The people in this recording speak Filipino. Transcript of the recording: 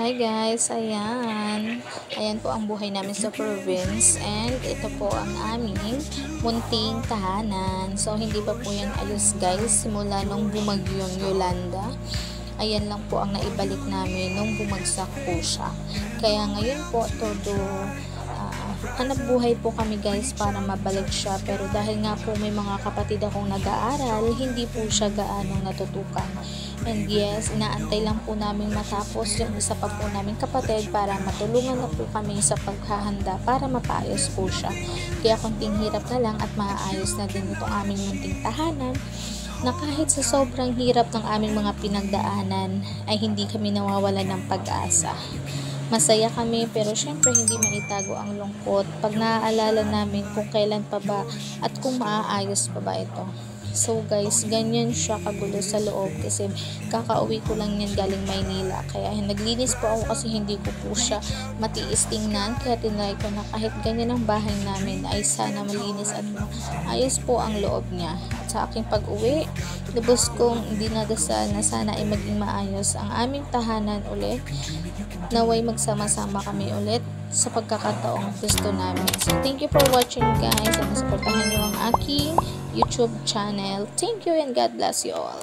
Hi guys, ayan. Ayan po ang buhay namin sa province and ito po ang aming munting tahanan. So hindi pa po yan ayos guys simula nung bumagyong Yolanda. Ayan lang po ang naibalik namin nung bumagsak po siya. Kaya ngayon po todo hanap buhay po kami guys para mabalik siya, pero dahil nga po may mga kapatid akong nag-aaral, hindi po siya gaanong natutukan. And yes, inaantay lang po namin matapos yung isa pa po namin kapatid para matulungan na po kami sa paghahanda para mapaayos po siya. Kaya konting hirap na lang at maayos na din itong aming munting tahanan, na kahit sa sobrang hirap ng aming mga pinagdaanan ay hindi kami nawawalan ng pag-asa. Masaya kami, pero syempre hindi maitago ang lungkot pag naaalala namin kung kailan pa ba at kung maaayos pa ba ito. So guys, ganyan siya kagulo sa loob kasi kakauwi ko lang yan galing Maynila. Kaya naglinis po ako kasi hindi ko po siya matiis tingnan. Kaya tinry ko na kahit ganyan ang bahay namin ay sana malinis at ayos po ang loob niya. At sa aking pag-uwi, lubos kong dinadasal na sana ay maging maayos ang aming tahanan ulit. Naway magsama-sama kami ulit sa pagkakataong gusto namin. So, thank you for watching guys. At supportahan nyo ang aking YouTube channel. Thank you and God bless you all.